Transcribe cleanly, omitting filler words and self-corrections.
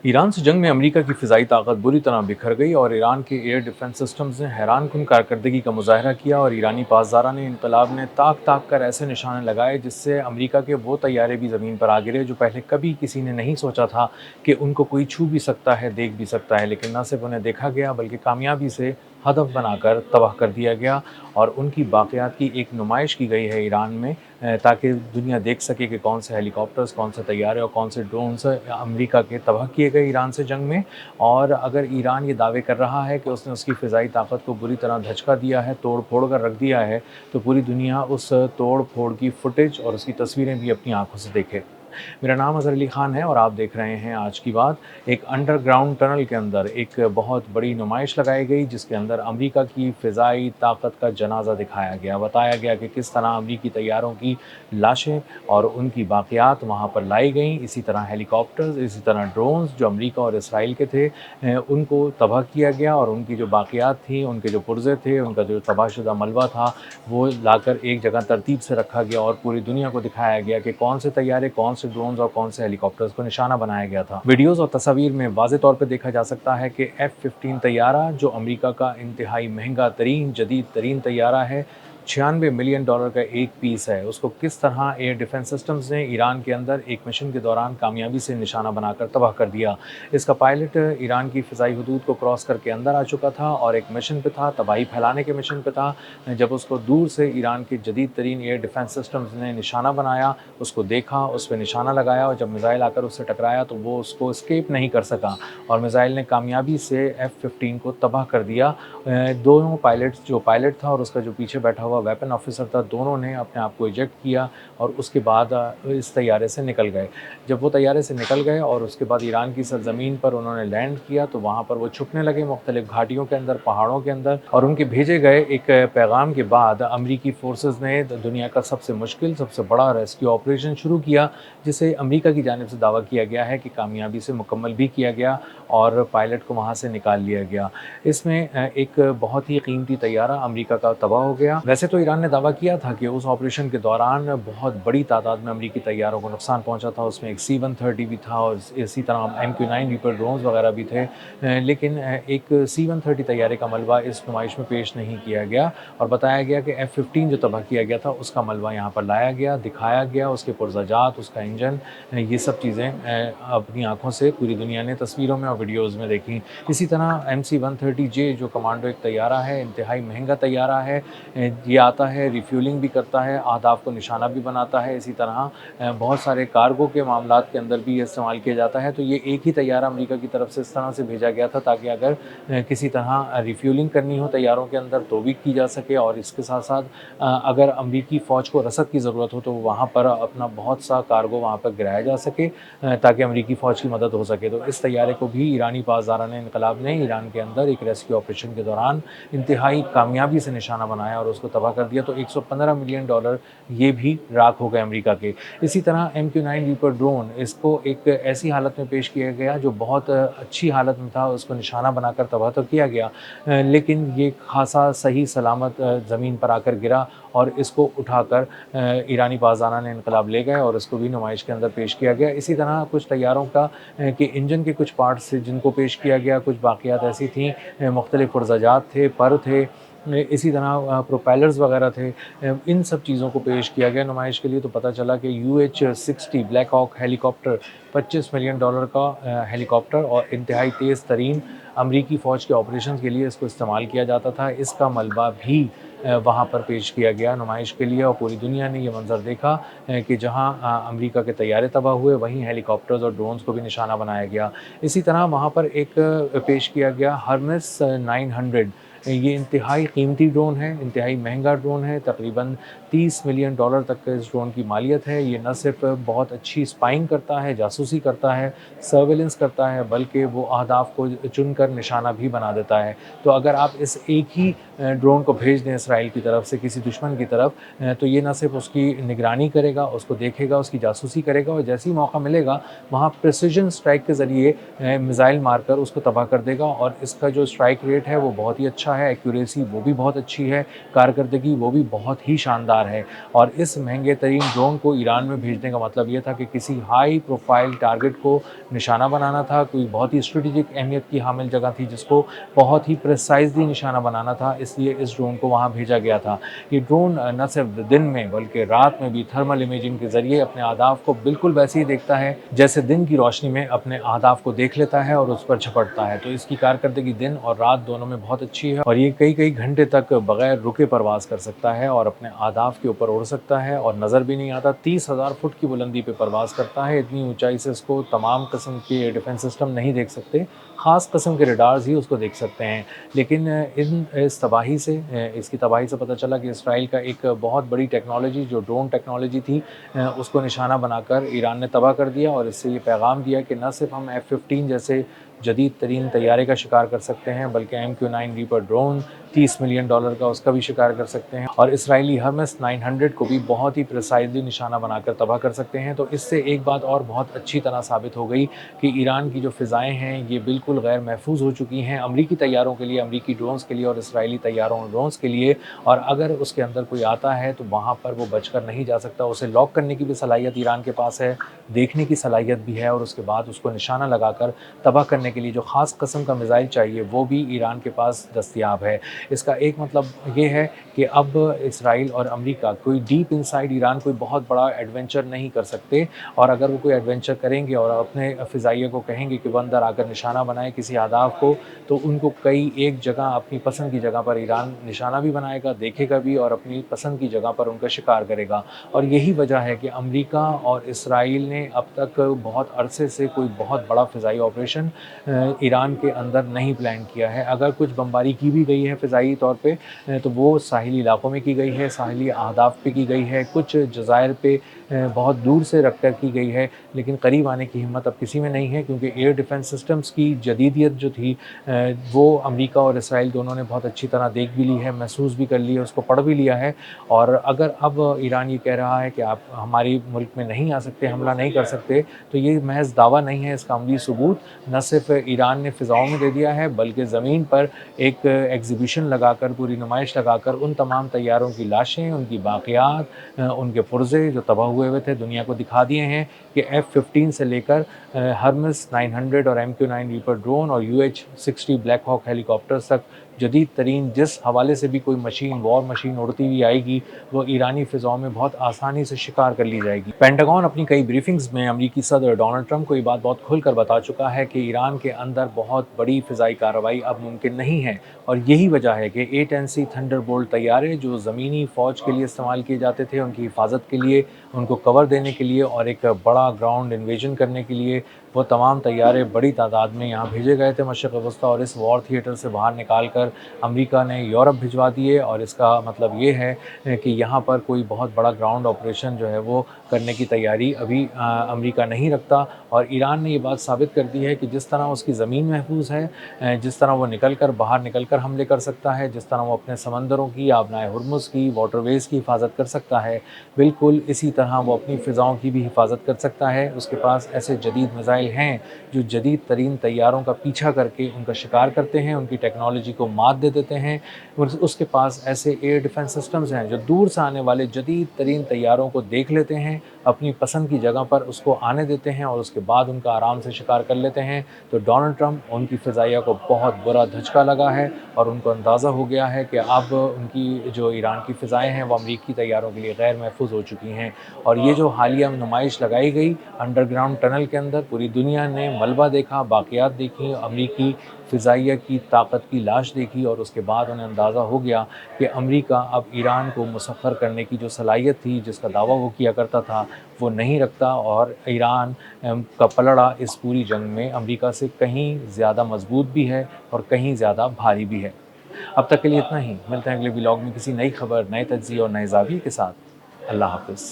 Iran से जंग में अमेरिका की फ़िज़ाई ताकत बुरी तरह बिखर गई और ईरान के एयर डिफेंस सिस्टम्स ने हैरानकुन कारकर्दगी का मुजाहरा किया और ईरानी पासदारान इनकलाब ने ताक ताक कर ऐसे निशाने लगाए जिससे अमेरिका के वो तैयारे भी ज़मीन पर आ गिरे जो पहले कभी किसी ने नहीं सोचा था कि उनको कोई छू भी सकता है, देख भी सकता है। लेकिन न सिर्फ उन्हें देखा गया बल्कि कामयाबी से हदफ बनाकर तबाह कर दिया गया और उनकी बाक़ियात की एक नुमाइश की गई है ईरान में, ताकि दुनिया देख सके कि कौन से हेलीकॉप्टर्स, कौन से तैयारे और कौन से ड्रोन्स अमेरिका के तबाह किए गए ईरान से जंग में। और अगर ईरान ये दावे कर रहा है कि उसने उसकी फ़िज़ाई ताकत को बुरी तरह धचका दिया है, तोड़-फोड़ कर रख दिया है, तो पूरी दुनिया उस तोड़-फोड़ की फुटेज और उसकी तस्वीरें भी अपनी आँखों से देखे। मेरा नाम अज़हर अली ख़ान है और आप देख रहे हैं आज की बात। एक अंडरग्राउंड टनल के अंदर एक बहुत बड़ी नुमाइश लगाई गई जिसके अंदर अमेरिका की फ़िज़ाई ताकत का जनाज़ा दिखाया गया। बताया गया कि किस तरह अमेरिकी तैयारों की लाशें और उनकी बाक़ियात वहाँ पर लाई गईं। इसी तरह हेलीकॉप्टर्स, इसी तरह ड्रोन्स जो अमेरिका और इसराइल के थे, उनको तबाह किया गया और उनकी जो बाक़ियात थी, उनके जो पुर्ज़े थे, उनका जो तबाहशुदा मलबा था, वो लाकर एक जगह तरतीब से रखा गया और पूरी दुनिया को दिखाया गया कि कौन से तैयारे, कौन से ड्रोन्स और कौन से हेलीकॉप्टर्स को निशाना बनाया गया था। वीडियोज़ और तस्वीर में वाज़े तौर पे देखा जा सकता है कि F-15 तैयारा जो अमेरिका का इंतहाई महंगा तरीन, जदीद तरीन तैयारा है, $96 मिलियन का एक पीस है। उसको किस तरह एयर डिफेंस सिस्टम्स ने ईरान के अंदर एक मिशन के दौरान कामयाबी से निशाना बनाकर तबाह कर दिया। इसका पायलट ईरान की फ़िज़ाई हदूद को क्रॉस करके अंदर आ चुका था और एक मिशन पे था, तबाही फैलाने के मिशन पे था। जब उसको दूर से ईरान के जदीद तरीन एयर डिफेंस सिस्टम्स ने निशाना बनाया, उसको देखा, उस पे निशाना लगाया और जब मिज़ाइल आकर उससे टकराया तो वो उसको एस्केप नहीं कर सका और मिज़ाइल ने कामयाबी से F-15 को तबाह कर दिया। दोनों पायलट्स, जो पायलट था और उसका जो पीछे बैठा हुआ वेपन ऑफिसर था, दोनों ने अपने आप को इजेक्ट किया और उसके बाद इस तैयारे से निकल गए। जब वो तैयारे से निकल गए और उसके बाद ईरान की सरज़मीन पर उन्होंने लैंड किया तो वहाँ पर वो छुपने लगे मुख्तलिफ घाटियों के अंदर, पहाड़ों के अंदर और उनके भेजे गए एक पैगाम के बाद अमरीकी फ़ोर्सेस ने दुनिया का सबसे मुश्किल, सबसे बड़ा रेस्क्यू ऑपरेशन शुरू किया, जिसे अमरीका की जानिब से दावा किया गया है कि कामयाबी से मुकम्मल भी किया गया और पायलट को वहाँ से निकाल लिया गया। इसमें एक बहुत ही कीमती तैयारा अमरीका का तबाह हो गया। वैसे तो ईरान ने दावा किया था कि उस ऑपरेशन के दौरान बहुत बड़ी तादाद में अमरीकी तैयारों को नुकसान पहुंचा था। उसमें एक C-130 भी था और इसी तरह MQ-9 रीपर ड्रोन्स वगैरह भी थे। लेकिन एक C-130 तैयारे का मलबा इस नुमाइश में पेश नहीं किया गया और बताया गया कि F-15 जो तबाह किया गया था उसका मलबा यहाँ पर लाया गया, दिखाया गया, उसके पुर्ज़ाजात, उसका इंजन, ये सब चीज़ें अपनी आँखों से पूरी दुनिया ने तस्वीरों में और वीडियोज़ में देखी। इसी तरह MC-130J जो कमांडो एक तैयारा है, इंतहाई महंगा तैयारा है। ये आता है, रिफ्यूलिंग भी करता है, अहदाफ को निशाना भी बनाता है। इसी तरह बहुत सारे कार्गो के मामलात के अंदर भी ये इस्तेमाल किया जाता है। तो ये एक ही तैयारा अमेरिका की तरफ से इस तरह से भेजा गया था ताकि अगर किसी तरह रिफ्यूलिंग करनी हो तैयारों के अंदर तो भी की जा सके और इसके साथ-साथ अगर अमरीकी फ़ौज को रसद की ज़रूरत हो तो वहाँ पर अपना बहुत सा कार्गो वहाँ पर गिराया जा सके, ताकि अमरीकी फ़ौज की मदद हो सके। तो इस तैयारे को भी ईरानी पासदारान इनकलाब ने ईरान के अंदर एक रेस्क्यू ऑपरेशन के दौरान इंतहाई कामयाबी से निशाना बनाया और उसको तबाह कर दिया। तो $115 मिलियन ये भी राख हो गए अमेरिका के। इसी तरह MQ-9 रीपर ड्रोन, इसको एक ऐसी हालत में पेश किया गया जो बहुत अच्छी हालत में था, उसको निशाना बनाकर तबाह तो किया गया, लेकिन ये खासा सही सलामत ज़मीन पर आकर गिरा और इसको उठाकर ईरानी पासदारान इनकलाब ले गए और इसको भी नुमाइश के अंदर पेश किया गया। इसी तरह कुछ तैयारों का के इंजन के कुछ पार्ट्स थे जिनको पेश किया गया, कुछ बाक़ियात ऐसी थीं, मुख्तलिफ़ पुर्ज़ाजात थे, पर थे, इसी तरह प्रोपेलर्स वगैरह थे। इन सब चीज़ों को पेश किया गया नुमाइश के लिए। तो पता चला कि UH-60 Black Hawk helicopter, $25 million का हेलीकॉप्टर और इंतहाई तेज़ तरीन अमरीकी फ़ौज के ऑपरेशन के लिए इसको इस्तेमाल किया जाता था। इसका मलबा भी वहाँ पर पेश किया गया नुमाइश के लिए और पूरी दुनिया ने ये मंज़र देखा कि जहाँ अमरीका के तैयारे तबाह हुए, वहीं हेलीकॉप्टर्स और ड्रोन्स को भी निशाना बनाया गया। इसी तरह वहाँ पर एक पेश किया गया हर्मेस 900। ये इंतहाई कीमती ड्रोन है, इंतहाई महंगा ड्रोन है, तकरीबन $30 मिलियन तक का इस ड्रोन की मालियत है। ये न सिर्फ बहुत अच्छी स्पाइंग करता है, जासूसी करता है, सर्विलेंस करता है, बल्कि वो अहदाफ को चुनकर निशाना भी बना देता है। तो अगर आप इस एक ही ड्रोन को भेज दें इसराइल की तरफ से किसी दुश्मन की तरफ, तो ये न सिर्फ उसकी निगरानी करेगा, उसको देखेगा, उसकी जासूसी करेगा और जैसे ही मौका मिलेगा वहाँ प्रिसिजन स्ट्राइक के ज़रिए मिसाइल मारकर उसको तबाह कर देगा और इसका जो स्ट्राइक रेट है वो बहुत ही अच्छा अच्छा है, एक्यूरेसी वो भी बहुत अच्छी है, कारकर्दगी वो भी बहुत ही शानदार है। और इस महंगे तरीन ड्रोन को ईरान में भेजने का मतलब ये था कि किसी हाई प्रोफाइल टारगेट को निशाना बनाना था, कोई बहुत ही स्ट्रेटेजिक अहमियत की हामिल जगह थी जिसको बहुत ही प्रिसाइजली निशाना बनाना था, इसलिए इस ड्रोन को वहाँ भेजा गया था। ये ड्रोन न सिर्फ दिन में बल्कि रात में भी थर्मल इमेजिंग के ज़रिए अपने अहदाफ को बिल्कुल वैसे ही देखता है जैसे दिन की रोशनी में अपने अहदाफ को देख लेता है और उस पर झपटता है। तो इसकी कारकर्दगी दिन और रात दोनों में बहुत अच्छी है और ये कई कई घंटे तक बगैर रुके परवाज़ कर सकता है और अपने अहदाफ के ऊपर उड़ सकता है और नज़र भी नहीं आता। 30,000 फुट की बुलंदी पे परवाज़ करता है। इतनी ऊंचाई से इसको तमाम किस्म के डिफेंस सिस्टम नहीं देख सकते, ख़ास किस्म के रडार्स ही उसको देख सकते हैं। लेकिन इस तबाही से इसकी तबाही से पता चला कि इसराइल का एक बहुत बड़ी टेक्नोलॉजी जो ड्रोन टेक्नोलॉजी थी उसको निशाना बनाकर ईरान ने तबाह कर दिया और इससे ये पैगाम दिया कि न सिर्फ हम F-15 जैसे जदीद तरीन तैयारे का शिकार कर सकते हैं बल्कि MQ-9 रीपर ड्रोन $30 मिलियन का उसका भी शिकार कर सकते हैं और इसराइली हर्मेस 900 को भी बहुत ही प्रिसाइजली निशाना बनाकर तबाह कर सकते हैं। तो इससे एक बात और बहुत अच्छी तरह साबित हो गई कि ईरान की जो फ़िज़ाएँ हैं ये बिल्कुल गैर महफूज हो चुकी हैं अमरीकी तैयारों के लिए, अमरीकी ड्रोन्स के लिए और इसराइली तैयारों और ड्रोन्स के लिए। और अगर उसके अंदर कोई आता है तो वहाँ पर वो बचकर नहीं जा सकता। उसे लॉक करने की भी सलाहियत ईरान के पास है, देखने की सलाहियत भी है और उसके बाद उसको निशाना लगाकर तबाह करने के लिए जो ख़ास किस्म का मिसाइल चाहिए वो भी ईरान के पास दस्तयाब है। इसका एक मतलब ये है कि अब इसराइल और अमेरिका कोई डीप इनसाइड ईरान कोई बहुत बड़ा एडवेंचर नहीं कर सकते और अगर वो कोई एडवेंचर करेंगे और अपने फ़िज़ाइया को कहेंगे कि वो अंदर आकर निशाना बनाए किसी अहदाफ को, तो उनको कई एक जगह अपनी पसंद की जगह पर ईरान निशाना भी बनाएगा, देखेगा भी और अपनी पसंद की जगह पर उनका शिकार करेगा। और यही वजह है कि अमेरिका और इसराइल ने अब तक बहुत अरसे से कोई बहुत बड़ा फ़िज़ाई ऑपरेशन ईरान के अंदर नहीं प्लान किया है। अगर कुछ बमबारी की भी गई है फ़िज़ाई तौर पे तो वो साहिली इलाकों में की गई है, साहिली अहदाफ पे की गई है, कुछ जज़ायर पे बहुत दूर से रख कर की गई है, लेकिन करीब आने की हिम्मत अब किसी में नहीं है क्योंकि एयर डिफेंस सिस्टम्स की जदीदियत जो थी वो अमेरिका और इसराइल दोनों ने बहुत अच्छी तरह देख भी ली है, महसूस भी कर ली है, उसको पढ़ भी लिया है। और अगर अब ईरान ये कह रहा है कि आप हमारी मुल्क में नहीं आ सकते, हमला नहीं कर सकते, तो ये महज़ दावा नहीं है, इसका अमली सबूत न सिर्फ ईरान ने फ़िज़ाओं में दे दिया है बल्कि ज़मीन पर एक एग्ज़िबिशन लगाकर, पूरी नुमाइश लगाकर उन तमाम तैयारों की लाशें, उनकी बाक़ियात, उनके पुर्ज़े जो तबाह हुए थे दुनिया को दिखा दिए हैं कि F-15 से लेकर हर्मेस 900 और MQ-9 रीपर ड्रोन और UH-60 ब्लैक हॉक हेलीकॉप्टर्स तक जदीद तरीन जिस हवाले से भी कोई मशीन, वॉर मशीन उड़ती हुई आएगी वो ईरानी फ़िज़ाओं में बहुत आसानी से शिकार कर ली जाएगी। पेंटागन अपनी कई ब्रीफिंग्स में अमेरिकी सदर डोनाल्ड ट्रंप को ये बात बहुत खुलकर बता चुका है कि ईरान के अंदर बहुत बड़ी फ़िज़ाई कार्रवाई अब मुमकिन नहीं है और यही वजह है कि 8NC थंडरबोल्ट तैयारे जो ज़मीनी फ़ौज के लिए इस्तेमाल किए जाते थे, उनकी हिफाजत के लिए, उनको कवर देने के लिए और एक बड़ा ग्राउंड इन्वेजन करने के लिए वो तमाम तैयारे बड़ी तादाद में यहाँ भेजे गए थे मशरिक़ वस्ता और इस वॉर थिएटर से बाहर निकाल कर अमेरिका ने यूरोप भिजवा दिए। और इसका मतलब ये है कि यहाँ पर कोई बहुत बड़ा ग्राउंड ऑपरेशन जो है वो करने की तैयारी अभी अमेरिका नहीं रखता। और ईरान ने ये बात साबित कर दी है कि जिस तरह उसकी ज़मीन महफूज है, जिस तरह वो बाहर निकल कर हमले कर सकता है, जिस तरह वो अपने समंदरों की, आबनाए हुर्मुज़ की, वाटरवेज़ की हिफाजत कर सकता है, बिल्कुल इसी तरह वो अपनी फ़िज़ाओं की भी हिफाजत कर सकता है। उसके पास ऐसे जदीद मिसाइल हैं जो जदीद तरीन तैयारों का पीछा करके उनका शिकार करते हैं, उनकी टेक्नोलॉजी को मात दे देते हैं। उसके पास ऐसे एयर डिफेंस सिस्टम्स हैं जो दूर से आने वाले जदीद तरीन तैयारों को देख लेते हैं, अपनी पसंद की जगह पर उसको आने देते हैं और उसके बाद उनका आराम से शिकार कर लेते हैं। तो डोनाल्ड ट्रंप उनकी फ़िज़ाइया को बहुत बुरा धचका लगा है और उनको अंदाज़ा हो गया है कि अब उनकी जो ईरान की फ़िज़ाएँ हैं वो अमरीकी तैयारों के लिए गैर महफूज हो चुकी हैं। और ये जो हालिया नुमाइश लगाई गई अंडरग्राउंड टनल के अंदर, पूरी दुनिया ने मलबा देखा, बाक़ियात देखी, अमरीकी फ़िज़ाइया की ताकत की लाश देखी और उसके बाद उन्हें अंदाज़ा हो गया कि अमेरिका अब ईरान को मुसख्खर करने की जो सलाहियत थी, जिसका दावा वो किया करता था, वो नहीं रखता और ईरान का पलड़ा इस पूरी जंग में अमेरिका से कहीं ज़्यादा मजबूत भी है और कहीं ज़्यादा भारी भी है। अब तक के लिए इतना ही। मिलते हैं अगले व्लॉग में किसी नई खबर, नए तज्ज़िये और नए ज़ाविये के साथ। अल्लाह हाफ़िज़।